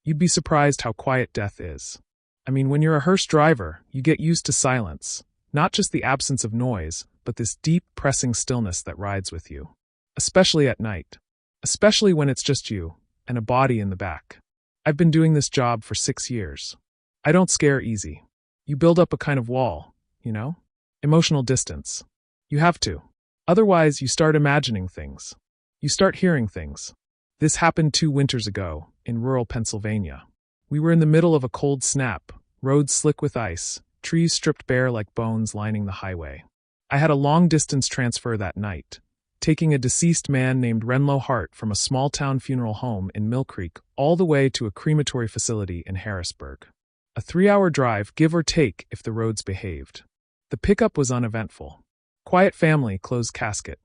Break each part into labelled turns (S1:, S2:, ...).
S1: You'd be surprised how quiet death is. I mean, when you're a hearse driver, you get used to silence, not just the absence of noise, but this deep, pressing stillness that rides with you. Especially at night. Especially when it's just you, and a body in the back. I've been doing this job for 6 years. I don't scare easy. You build up a kind of wall, you know? Emotional distance. You have to. Otherwise, you start imagining things. You start hearing things. This happened 2 winters ago, in rural Pennsylvania. We were in the middle of a cold snap, roads slick with ice, trees stripped bare like bones lining the highway. I had a long-distance transfer that night, taking a deceased man named Renlo Hart from a small-town funeral home in Mill Creek all the way to a crematory facility in Harrisburg. A 3-hour drive, give or take, if the roads behaved. The pickup was uneventful. Quiet family, closed casket.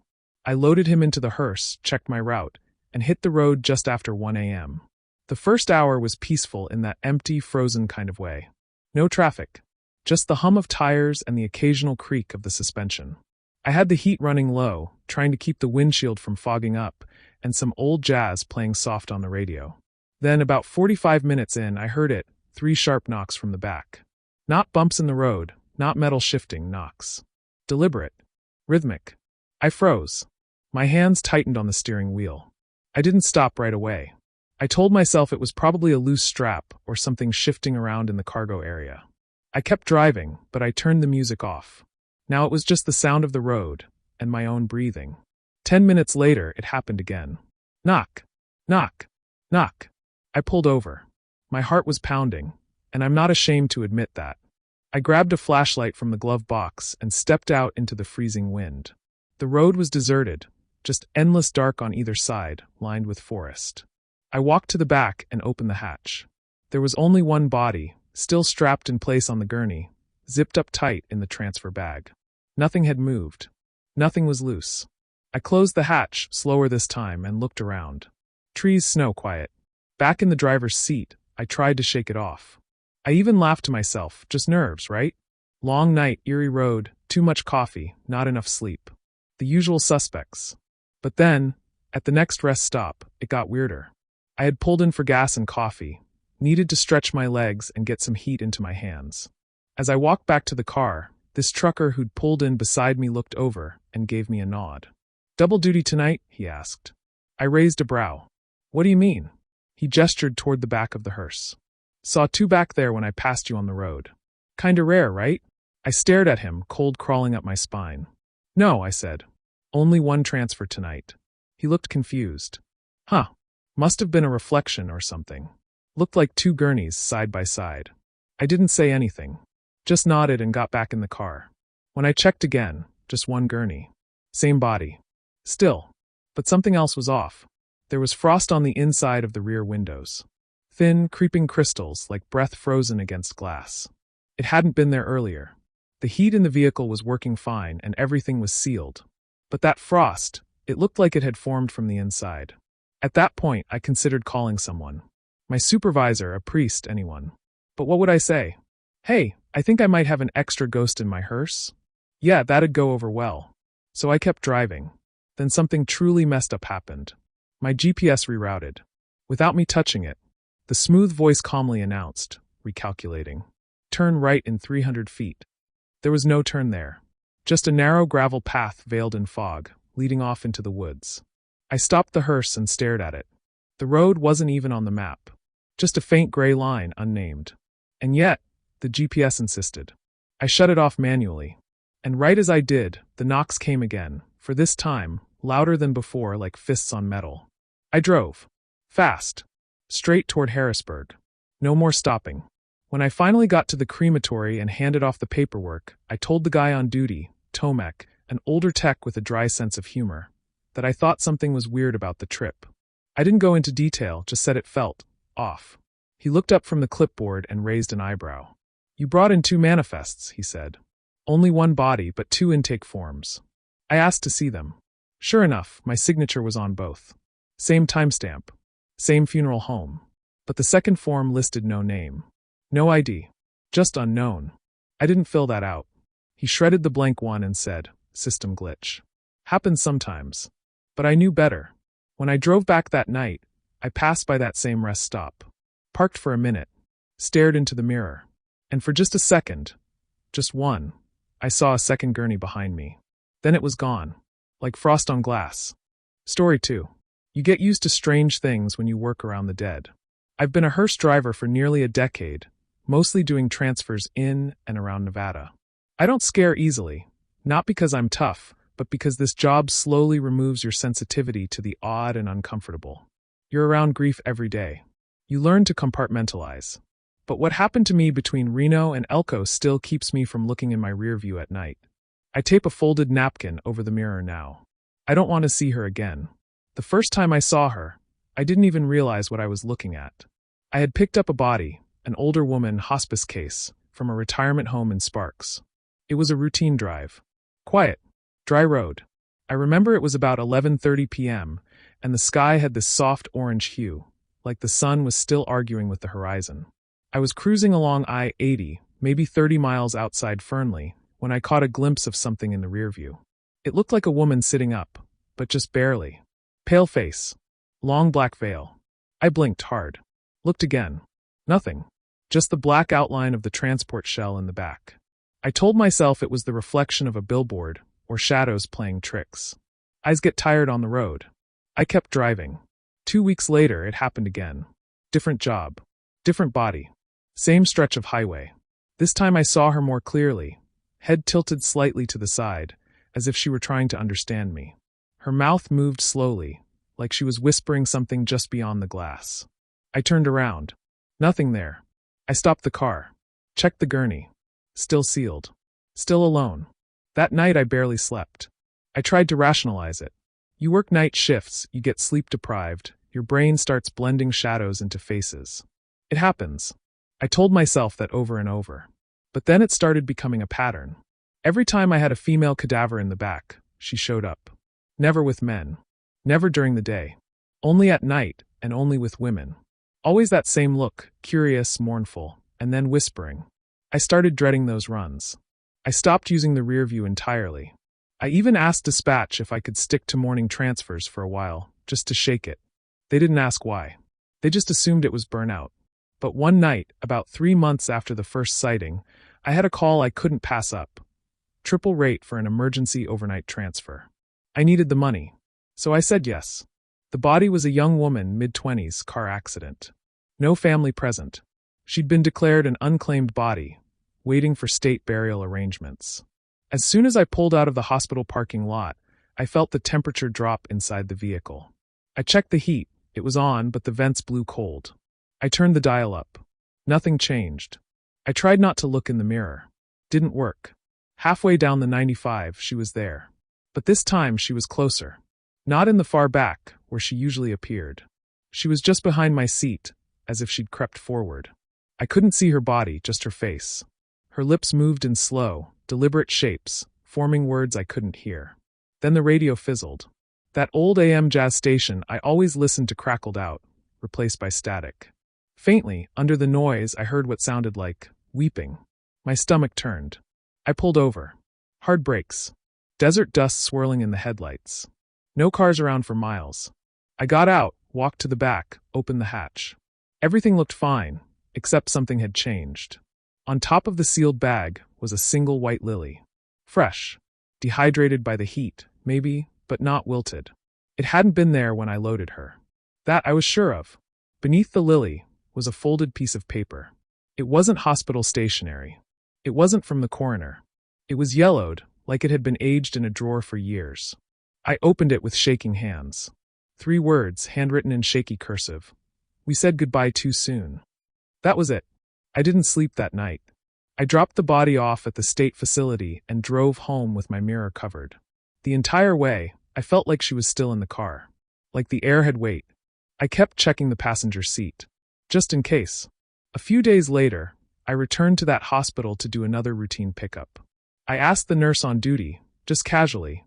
S1: I loaded him into the hearse, checked my route, and hit the road just after 1 a.m. The first hour was peaceful in that empty, frozen kind of way. No traffic. Just the hum of tires and the occasional creak of the suspension. I had the heat running low, trying to keep the windshield from fogging up, and some old jazz playing soft on the radio. Then, about 45 minutes in, I heard it, 3 sharp knocks from the back. Not bumps in the road, not metal shifting knocks. Deliberate. Rhythmic. I froze. My hands tightened on the steering wheel. I didn't stop right away. I told myself it was probably a loose strap or something shifting around in the cargo area. I kept driving, but I turned the music off. Now it was just the sound of the road, and my own breathing. 10 minutes later, it happened again. Knock. Knock. Knock. I pulled over. My heart was pounding, and I'm not ashamed to admit that. I grabbed a flashlight from the glove box and stepped out into the freezing wind. The road was deserted, just endless dark on either side, lined with forest. I walked to the back and opened the hatch. There was only one body, still strapped in place on the gurney, zipped up tight in the transfer bag. Nothing had moved. Nothing was loose. I closed the hatch, slower this time, and looked around. Trees, snow, quiet. Back in the driver's seat, I tried to shake it off. I even laughed to myself, just nerves, right? Long night, eerie road, too much coffee, not enough sleep. The usual suspects. But then, at the next rest stop, it got weirder. I had pulled in for gas and coffee, needed to stretch my legs and get some heat into my hands. As I walked back to the car, this trucker who'd pulled in beside me looked over and gave me a nod. "Double duty tonight?" he asked. I raised a brow. "What do you mean?" He gestured toward the back of the hearse. "Saw 2 back there when I passed you on the road. Kinda rare, right?" I stared at him, cold crawling up my spine. "No," I said. "Only 1 transfer tonight." He looked confused. "Huh. Must have been a reflection or something. Looked like 2 gurneys side by side." I didn't say anything. Just nodded and got back in the car. When I checked again, just 1 gurney. Same body. Still. But something else was off. There was frost on the inside of the rear windows. Thin, creeping crystals like breath frozen against glass. It hadn't been there earlier. The heat in the vehicle was working fine and everything was sealed. But that frost, it looked like it had formed from the inside. At that point, I considered calling someone. My supervisor, a priest, anyone. But what would I say? "Hey, I think I might have an extra ghost in my hearse?" Yeah, that'd go over well. So I kept driving. Then something truly messed up happened. My GPS rerouted. Without me touching it, the smooth voice calmly announced, recalculating. "Turn right in 300 feet. There was no turn there. Just a narrow gravel path veiled in fog, leading off into the woods. I stopped the hearse and stared at it. The road wasn't even on the map. Just a faint gray line, unnamed. And yet, the GPS insisted. I shut it off manually. And right as I did, the knocks came again, for this time, louder than before, like fists on metal. I drove. Fast. Straight toward Harrisburg. No more stopping. When I finally got to the crematory and handed off the paperwork, I told the guy on duty, Tomek, an older tech with a dry sense of humor, that I thought something was weird about the trip. I didn't go into detail, just said it felt off. He looked up from the clipboard and raised an eyebrow. "You brought in 2 manifests," he said. "Only 1 body, but 2 intake forms." I asked to see them. Sure enough, my signature was on both. Same timestamp. Same funeral home. But the second form listed no name. No ID. Just unknown. I didn't fill that out. He shredded the blank one and said, "System glitch. Happens sometimes." But I knew better. When I drove back that night, I passed by that same rest stop. parked for a minute, stared into the mirror, and for just a second, just one, I saw a second gurney behind me. Then it was gone, like frost on glass. Story 2. You get used to strange things when you work around the dead. I've been a hearse driver for nearly a decade, mostly doing transfers in and around Nevada. I don't scare easily, not because I'm tough, but because this job slowly removes your sensitivity to the odd and uncomfortable. You're around grief every day. You learn to compartmentalize. But what happened to me between Reno and Elko still keeps me from looking in my rear view at night. I tape a folded napkin over the mirror now. I don't want to see her again. The first time I saw her, I didn't even realize what I was looking at. I had picked up a body, an older woman hospice case, from a retirement home in Sparks. It was a routine drive. Quiet. Dry road. I remember it was about 11:30 p.m., and the sky had this soft orange hue, like the sun was still arguing with the horizon. I was cruising along I-80, maybe 30 miles outside Fernley, when I caught a glimpse of something in the rearview. It looked like a woman sitting up, but just barely. Pale face. Long black veil. I blinked hard. Looked again. Nothing. Just the black outline of the transport shell in the back. I told myself it was the reflection of a billboard, or shadows playing tricks. Eyes get tired on the road. I kept driving. 2 weeks later, it happened again. Different job. Different body. Same stretch of highway. This time I saw her more clearly, head tilted slightly to the side, as if she were trying to understand me. Her mouth moved slowly, like she was whispering something just beyond the glass. I turned around. Nothing there. I stopped the car. Checked the gurney. Still sealed. Still alone. That night I barely slept. I tried to rationalize it. You work night shifts, you get sleep deprived, your brain starts blending shadows into faces. It happens. I told myself that over and over. But then it started becoming a pattern. Every time I had a female cadaver in the back, she showed up. Never with men. Never during the day. Only at night, and only with women. Always that same look, curious, mournful, and then whispering. I started dreading those runs. I stopped using the rear view entirely. I even asked dispatch if I could stick to morning transfers for a while, just to shake it. They didn't ask why. They just assumed it was burnout. But one night, about 3 months after the first sighting, I had a call I couldn't pass up. Triple rate for an emergency overnight transfer. I needed the money. So I said yes. The body was a young woman, mid-20s, car accident. No family present. She'd been declared an unclaimed body, waiting for state burial arrangements. As soon as I pulled out of the hospital parking lot, I felt the temperature drop inside the vehicle. I checked the heat. It was on, but the vents blew cold. I turned the dial up. Nothing changed. I tried not to look in the mirror. Didn't work. Halfway down the 95, she was there. But this time she was closer. Not in the far back, where she usually appeared. She was just behind my seat, as if she'd crept forward. I couldn't see her body, just her face. Her lips moved in slow, deliberate shapes, forming words I couldn't hear. Then the radio fizzled. That old AM jazz station I always listened to crackled out, replaced by static. Faintly, under the noise, I heard what sounded like weeping. My stomach turned. I pulled over. Hard brakes. Desert dust swirling in the headlights. No cars around for miles. I got out, walked to the back, opened the hatch. Everything looked fine, except something had changed. On top of the sealed bag was a single white lily. Fresh. Dehydrated by the heat, maybe, but not wilted. It hadn't been there when I loaded her. That I was sure of. Beneath the lily was a folded piece of paper. It wasn't hospital stationery. It wasn't from the coroner. It was yellowed, like it had been aged in a drawer for years. I opened it with shaking hands. 3 words, handwritten in shaky cursive. We said goodbye too soon. That was it. I didn't sleep that night. I dropped the body off at the state facility and drove home with my mirror covered. The entire way, I felt like she was still in the car. Like the air had weight. I kept checking the passenger seat. Just in case. A few days later, I returned to that hospital to do another routine pickup. I asked the nurse on duty, just casually,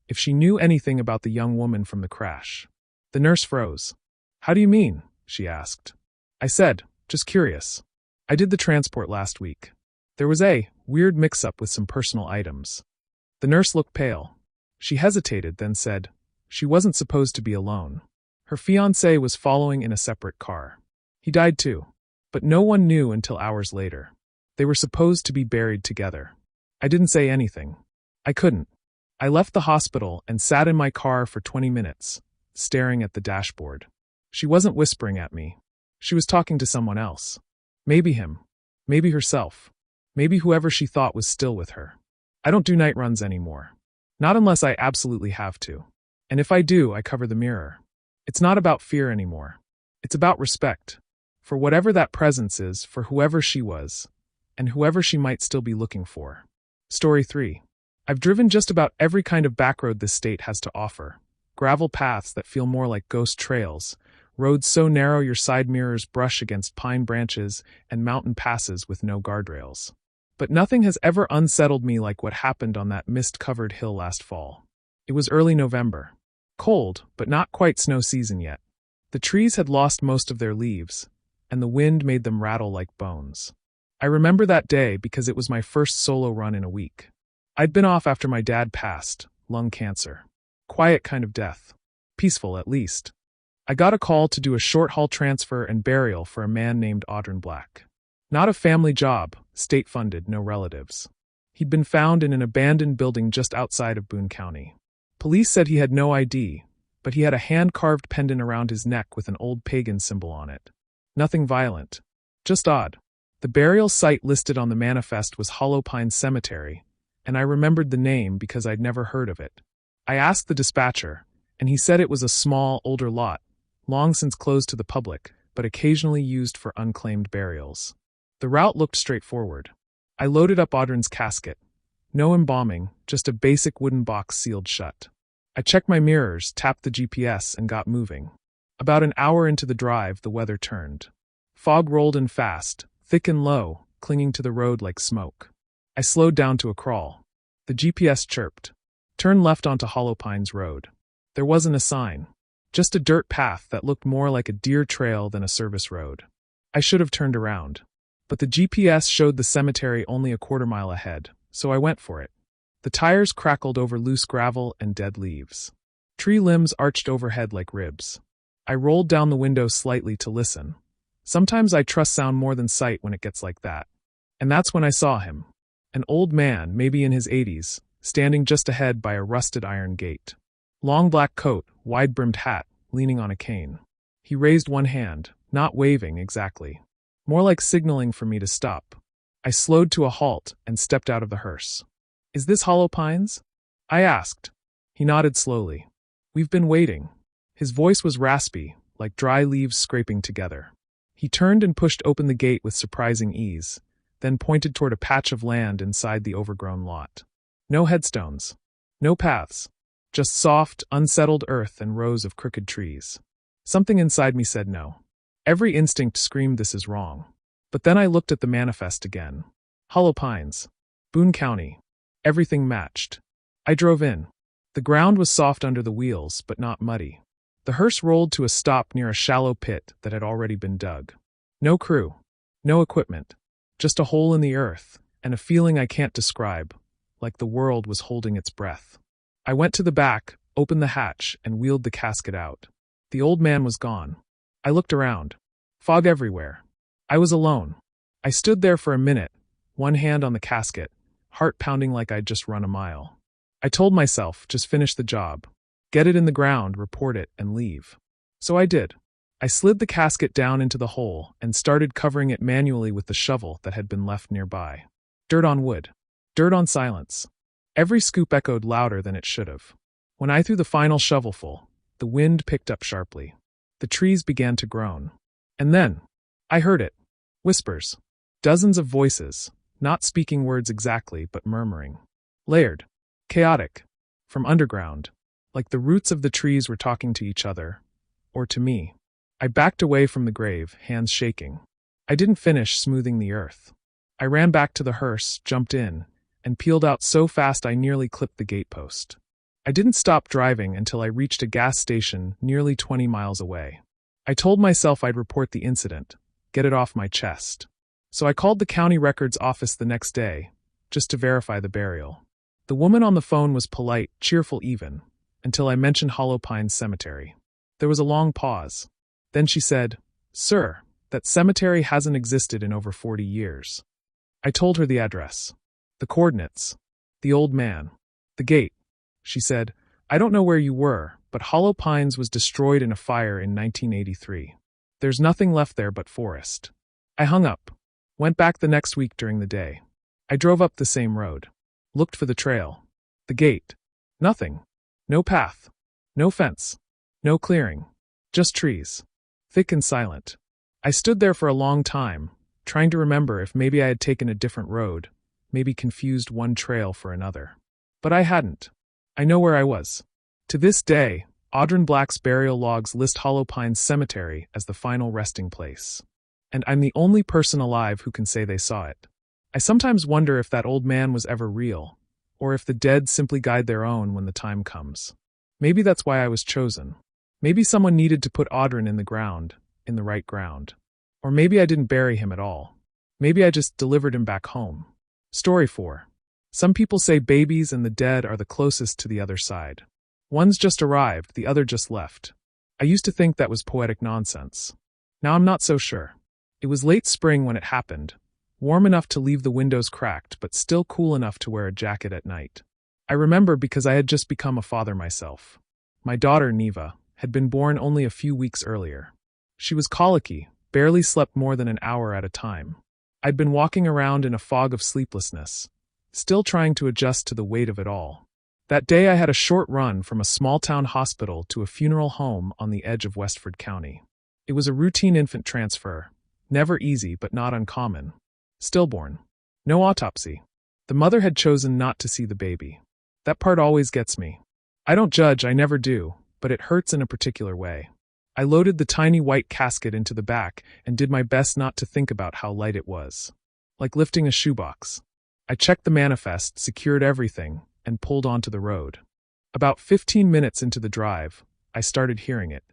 S1: if she knew anything about the young woman from the crash. The nurse froze. "How do you mean?" she asked. I said, "Just curious. I did the transport last week. There was a weird mix-up with some personal items." The nurse looked pale. She hesitated, then said, "She wasn't supposed to be alone. Her fiancé was following in a separate car. He died too." But no one knew until hours later. They were supposed to be buried together. I didn't say anything. I couldn't. I left the hospital and sat in my car for 20 minutes, staring at the dashboard. She wasn't whispering at me. She was talking to someone else. Maybe him. Maybe herself. Maybe whoever she thought was still with her. I don't do night runs anymore. Not unless I absolutely have to. And if I do, I cover the mirror. It's not about fear anymore. It's about respect. For whatever that presence is, for whoever she was, and whoever she might still be looking for. Story 3. I've driven just about every kind of backroad this state has to offer. Gravel paths that feel more like ghost trails, roads so narrow your side mirrors brush against pine branches, and mountain passes with no guardrails. But nothing has ever unsettled me like what happened on that mist-covered hill last fall. It was early November. Cold, but not quite snow season yet. The trees had lost most of their leaves, and the wind made them rattle like bones. I remember that day because it was my first solo run in a week. I'd been off after my dad passed, lung cancer. Quiet kind of death. Peaceful, at least. I got a call to do a short-haul transfer and burial for a man named Audrin Black. Not a family job, state-funded, no relatives. He'd been found in an abandoned building just outside of Boone County. Police said he had no ID, but he had a hand-carved pendant around his neck with an old pagan symbol on it. Nothing violent. Just odd. The burial site listed on the manifest was Hollow Pine Cemetery, and I remembered the name because I'd never heard of it. I asked the dispatcher, and he said it was a small, older lot, long since closed to the public, but occasionally used for unclaimed burials. The route looked straightforward. I loaded up Audrin's casket. No embalming, just a basic wooden box sealed shut. I checked my mirrors, tapped the GPS, and got moving. About an hour into the drive, the weather turned. Fog rolled in fast, thick and low, clinging to the road like smoke. I slowed down to a crawl. The GPS chirped. Turn left onto Hollow Pines Road. There wasn't a sign. Just a dirt path that looked more like a deer trail than a service road. I should have turned around. But the GPS showed the cemetery only a quarter-mile ahead, so I went for it. The tires crackled over loose gravel and dead leaves. Tree limbs arched overhead like ribs. I rolled down the window slightly to listen. Sometimes I trust sound more than sight when it gets like that. And that's when I saw him. An old man, maybe in his 80s, standing just ahead by a rusted iron gate. Long black coat, wide-brimmed hat, leaning on a cane. He raised one hand, not waving exactly. More like signaling for me to stop. I slowed to a halt and stepped out of the hearse. "Is this Hollow Pines?" I asked. He nodded slowly. "We've been waiting." His voice was raspy, like dry leaves scraping together. He turned and pushed open the gate with surprising ease, then pointed toward a patch of land inside the overgrown lot. No headstones. No paths. Just soft, unsettled earth and rows of crooked trees. Something inside me said no. Every instinct screamed this is wrong. But then I looked at the manifest again. Hollow Pines. Boone County. Everything matched. I drove in. The ground was soft under the wheels, but not muddy. The hearse rolled to a stop near a shallow pit that had already been dug. No crew. No equipment. Just a hole in the earth, and a feeling I can't describe, like the world was holding its breath. I went to the back, opened the hatch, and wheeled the casket out. The old man was gone. I looked around. Fog everywhere. I was alone. I stood there for a minute, one hand on the casket, heart pounding like I'd just run a mile. I told myself, just finish the job. Get it in the ground, report it, and leave. So I did. I slid the casket down into the hole and started covering it manually with the shovel that had been left nearby. Dirt on wood. Dirt on silence. Every scoop echoed louder than it should have. When I threw the final shovelful, the wind picked up sharply. The trees began to groan. And then, I heard it. Whispers. Dozens of voices, not speaking words exactly, but murmuring. Layered. Chaotic. From underground. Like the roots of the trees were talking to each other. Or to me. I backed away from the grave, hands shaking. I didn't finish smoothing the earth. I ran back to the hearse, jumped in, and peeled out so fast I nearly clipped the gatepost. I didn't stop driving until I reached a gas station nearly 20 miles away. I told myself I'd report the incident, get it off my chest. So I called the county records office the next day, just to verify the burial. The woman on the phone was polite, cheerful even, until I mentioned Hollow Pines Cemetery. There was a long pause. Then she said, "Sir, That cemetery hasn't existed in over 40 years. I told her the address, the coordinates, the old man, the gate. She said, I don't know where you were, but Hollow Pines was destroyed in a fire in 1983. There's nothing left there but forest. I hung up. Went back the next week during the day. I drove up the same road. Looked for the trail. The gate. Nothing. No path. No fence. No clearing. Just trees. Thick and silent. I stood there for a long time, trying to remember if maybe I had taken a different road, maybe confused one trail for another. But I hadn't. I know where I was. To this day, Audryn Black's burial logs list Hollow Pines Cemetery as the final resting place. And I'm the only person alive who can say they saw it. I sometimes wonder if that old man was ever real, or if the dead simply guide their own when the time comes. Maybe that's why I was chosen. Maybe someone needed to put Audryn in the ground, in the right ground. Or maybe I didn't bury him at all. Maybe I just delivered him back home. Story 4. Some people say babies and the dead are the closest to the other side. One's just arrived, the other just left. I used to think that was poetic nonsense. Now I'm not so sure. It was late spring when it happened, warm enough to leave the windows cracked but still cool enough to wear a jacket at night. I remember because I had just become a father myself. My daughter, Neva, had been born only a few weeks earlier. She was colicky, barely slept more than an hour at a time. I'd been walking around in a fog of sleeplessness, still trying to adjust to the weight of it all. That day I had a short run from a small-town hospital to a funeral home on the edge of Westford County. It was a routine infant transfer, never easy but not uncommon. Stillborn. No autopsy. The mother had chosen not to see the baby. That part always gets me. I don't judge, I never do, but it hurts in a particular way. I loaded the tiny white casket into the back and did my best not to think about how light it was. Like lifting a shoebox. I checked the manifest, secured everything, and pulled onto the road. About 15 minutes into the drive, I started hearing it.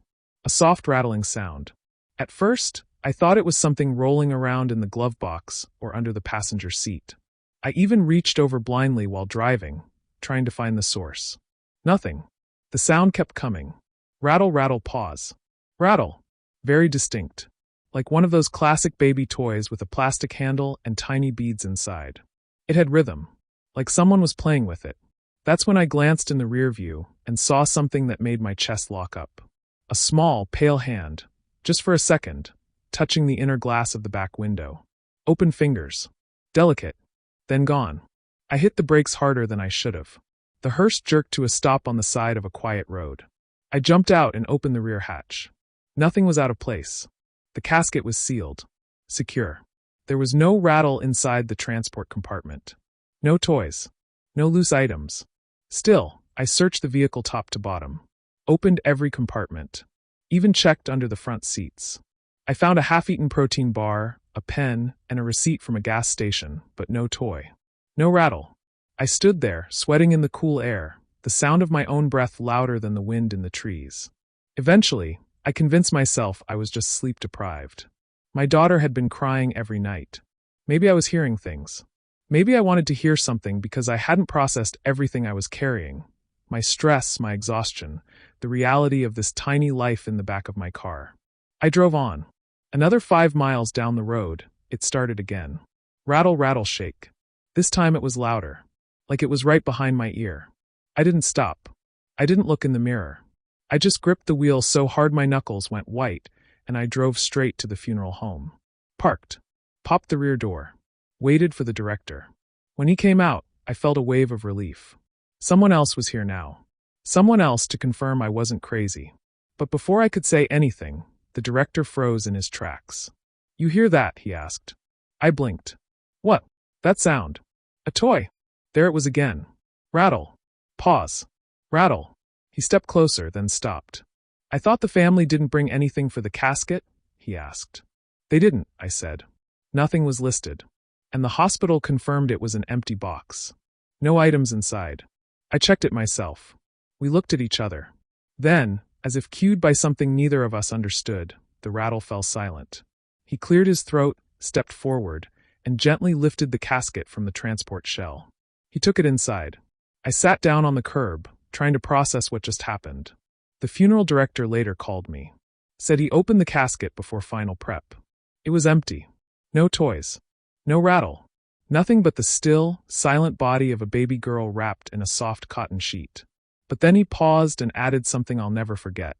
S1: A soft rattling sound. At first, I thought it was something rolling around in the glove box or under the passenger seat. I even reached over blindly while driving, trying to find the source. Nothing. The sound kept coming. Rattle, rattle, pause. Rattle. Very distinct. Like one of those classic baby toys with a plastic handle and tiny beads inside. It had rhythm. Like someone was playing with it. That's when I glanced in the rear view and saw something that made my chest lock up. A small, pale hand, just for a second, touching the inner glass of the back window. Open fingers. Delicate. Then gone. I hit the brakes harder than I should have. The hearse jerked to a stop on the side of a quiet road. I jumped out and opened the rear hatch. Nothing was out of place. The casket was sealed. Secure. There was no rattle inside the transport compartment. No toys. No loose items. Still, I searched the vehicle top to bottom. Opened every compartment. Even checked under the front seats. I found a half-eaten protein bar, a pen, and a receipt from a gas station, but no toy. No rattle. I stood there, sweating in the cool air, the sound of my own breath louder than the wind in the trees. Eventually, I convinced myself I was just sleep-deprived. My daughter had been crying every night. Maybe I was hearing things. Maybe I wanted to hear something because I hadn't processed everything I was carrying. My stress, my exhaustion, the reality of this tiny life in the back of my car. I drove on. Another 5 miles down the road, it started again. Rattle, rattle, shake. This time it was louder. Like it was right behind my ear. I didn't stop. I didn't look in the mirror. I just gripped the wheel so hard my knuckles went white, and I drove straight to the funeral home. Parked. Popped the rear door. Waited for the director. When he came out, I felt a wave of relief. Someone else was here now. Someone else to confirm I wasn't crazy. But before I could say anything, the director froze in his tracks. "You hear that?" he asked. I blinked. "What? That sound? A toy?" There it was again. Rattle. Pause. Rattle. He stepped closer, then stopped. "I thought the family didn't bring anything for the casket?" he asked. "They didn't," I said. Nothing was listed. And the hospital confirmed it was an empty box. No items inside. I checked it myself. We looked at each other. Then, as if cued by something neither of us understood, the rattle fell silent. He cleared his throat, stepped forward, and gently lifted the casket from the transport shell. He took it inside. I sat down on the curb, trying to process what just happened. The funeral director later called me. Said he opened the casket before final prep. It was empty. No toys. No rattle. Nothing but the still, silent body of a baby girl wrapped in a soft cotton sheet. But then he paused and added something I'll never forget.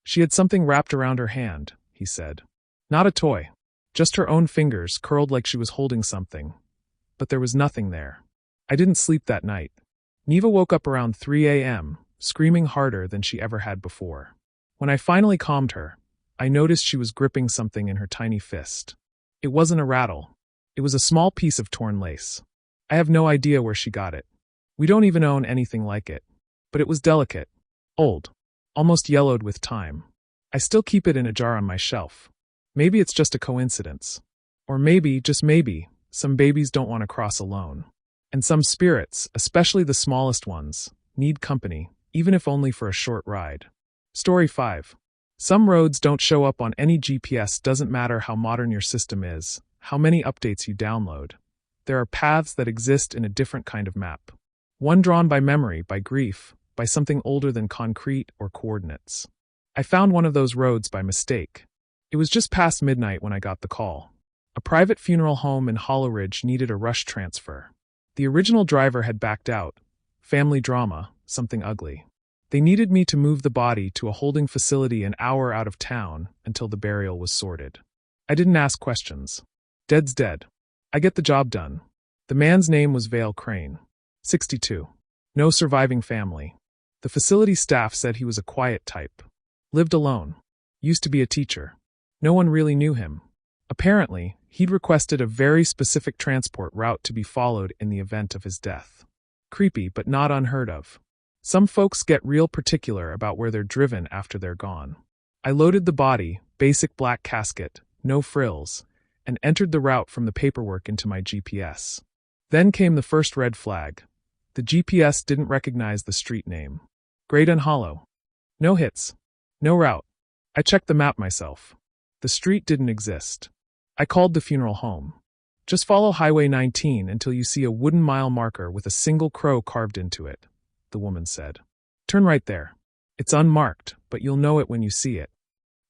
S1: She had something wrapped around her hand, he said. Not a toy. Just her own fingers curled like she was holding something. But there was nothing there. I didn't sleep that night. Neva woke up around 3 a.m., screaming harder than she ever had before. When I finally calmed her, I noticed she was gripping something in her tiny fist. It wasn't a rattle. It was a small piece of torn lace. I have no idea where she got it. We don't even own anything like it. But it was delicate. Old. Almost yellowed with time. I still keep it in a jar on my shelf. Maybe it's just a coincidence. Or maybe, just maybe, some babies don't want to cross alone. And some spirits, especially the smallest ones, need company, even if only for a short ride. Story 5. Some roads don't show up on any GPS. Doesn't matter how modern your system is, how many updates you download. There are paths that exist in a different kind of map. One drawn by memory, by grief, by something older than concrete or coordinates. I found one of those roads by mistake. It was just past midnight when I got the call. A private funeral home in Hollow Ridge needed a rush transfer. The original driver had backed out. Family drama, something ugly. They needed me to move the body to a holding facility an hour out of town until the burial was sorted. I didn't ask questions. Dead's dead. I get the job done. The man's name was Vale Crane. 62. No surviving family. The facility staff said he was a quiet type. Lived alone. Used to be a teacher. No one really knew him. Apparently, he'd requested a very specific transport route to be followed in the event of his death. Creepy, but not unheard of. Some folks get real particular about where they're driven after they're gone. I loaded the body, basic black casket, no frills, and entered the route from the paperwork into my GPS. Then came the first red flag. The GPS didn't recognize the street name. Great and Hollow. No hits. No route. I checked the map myself. The street didn't exist. I called the funeral home. Just follow Highway 19 until you see a wooden mile marker with a single crow carved into it, the woman said. Turn right there. It's unmarked, but you'll know it when you see it.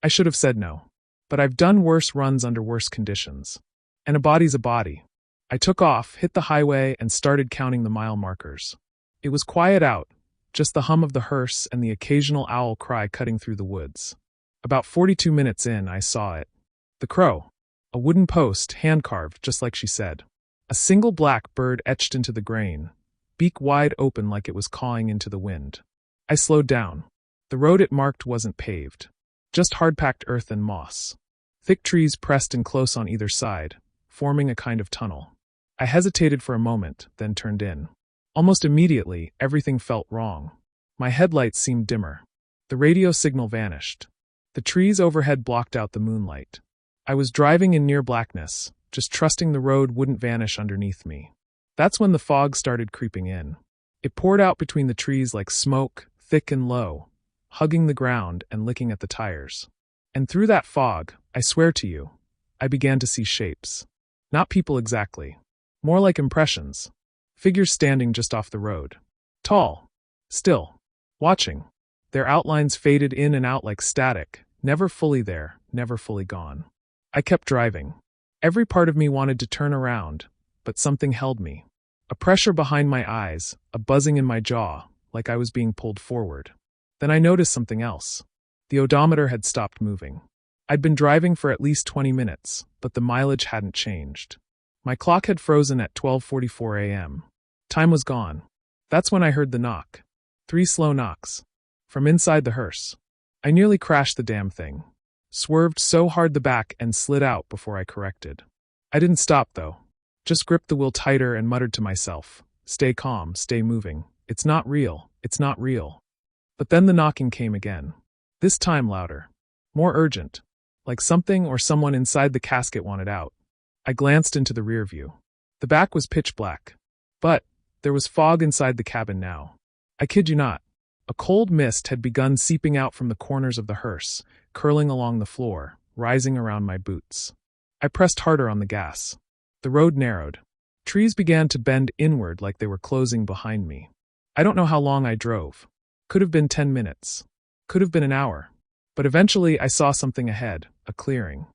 S1: I should have said no. But I've done worse runs under worse conditions. And a body's a body. I took off, hit the highway, and started counting the mile markers. It was quiet out, just the hum of the hearse and the occasional owl cry cutting through the woods. About 42 minutes in, I saw it. The crow. A wooden post, hand-carved, just like she said. A single black bird etched into the grain, beak wide open like it was cawing into the wind. I slowed down. The road it marked wasn't paved. Just hard-packed earth and moss. Thick trees pressed in close on either side, forming a kind of tunnel. I hesitated for a moment, then turned in. Almost immediately, everything felt wrong. My headlights seemed dimmer. The radio signal vanished. The trees overhead blocked out the moonlight. I was driving in near blackness, just trusting the road wouldn't vanish underneath me. That's when the fog started creeping in. It poured out between the trees like smoke, thick and low, hugging the ground and licking at the tires. And through that fog, I swear to you, I began to see shapes. Not people exactly. More like impressions. Figures standing just off the road. Tall. Still. Watching. Their outlines faded in and out like static, never fully there, never fully gone. I kept driving. Every part of me wanted to turn around, but something held me. A pressure behind my eyes, a buzzing in my jaw, like I was being pulled forward. Then I noticed something else. The odometer had stopped moving. I'd been driving for at least 20 minutes, but the mileage hadn't changed. My clock had frozen at 12:44 a.m. Time was gone. That's when I heard the knock. 3 slow knocks. From inside the hearse. I nearly crashed the damn thing. Swerved so hard the back and slid out before I corrected. I didn't stop though. Just gripped the wheel tighter and muttered to myself, stay calm, stay moving. It's not real, it's not real. But then the knocking came again. This time louder. More urgent. Like something or someone inside the casket wanted out. I glanced into the rear view. The back was pitch black. But there was fog inside the cabin now. I kid you not. A cold mist had begun seeping out from the corners of the hearse, curling along the floor, rising around my boots. I pressed harder on the gas. The road narrowed. Trees began to bend inward like they were closing behind me. I don't know how long I drove. Could have been 10 minutes. Could have been an hour. But eventually I saw something ahead, a clearing.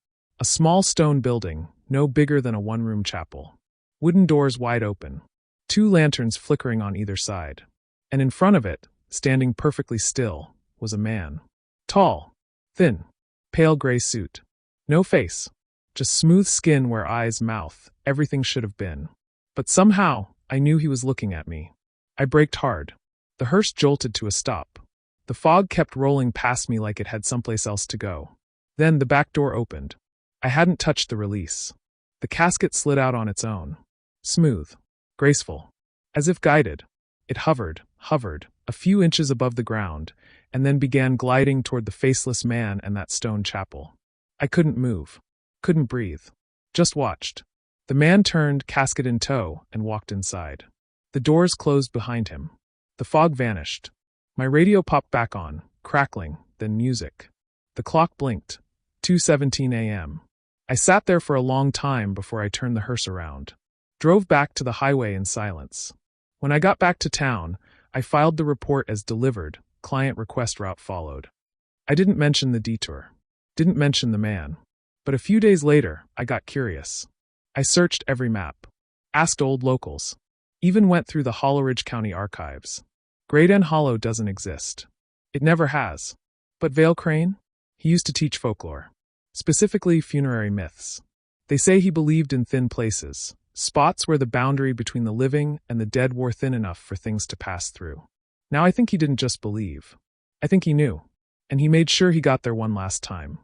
S1: A small stone building, no bigger than a one-room chapel. Wooden doors wide open. 2 lanterns flickering on either side. And in front of it, standing perfectly still, was a man. Tall, thin, pale gray suit. No face. Just smooth skin where eyes, mouth, everything should have been. But somehow, I knew he was looking at me. I braked hard. The hearse jolted to a stop. The fog kept rolling past me like it had someplace else to go. Then the back door opened. I hadn't touched the release. The casket slid out on its own. Smooth. Graceful. As if guided. It hovered, a few inches above the ground, and then began gliding toward the faceless man and that stone chapel. I couldn't move. Couldn't breathe. Just watched. The man turned, casket in tow, and walked inside. The doors closed behind him. The fog vanished. My radio popped back on, crackling, then music. The clock blinked. 2:17 a.m. I sat there for a long time before I turned the hearse around. Drove back to the highway in silence. When I got back to town, I filed the report as delivered, client request route followed. I didn't mention the detour. Didn't mention the man. But a few days later, I got curious. I searched every map. Asked old locals. Even went through the Hollow County archives. Great End Hollow doesn't exist. It never has. But Vale Crane? He used to teach folklore. Specifically funerary myths. They say he believed in thin places. Spots where the boundary between the living and the dead were thin enough for things to pass through. Now I think he didn't just believe. I think he knew. And he made sure he got there one last time.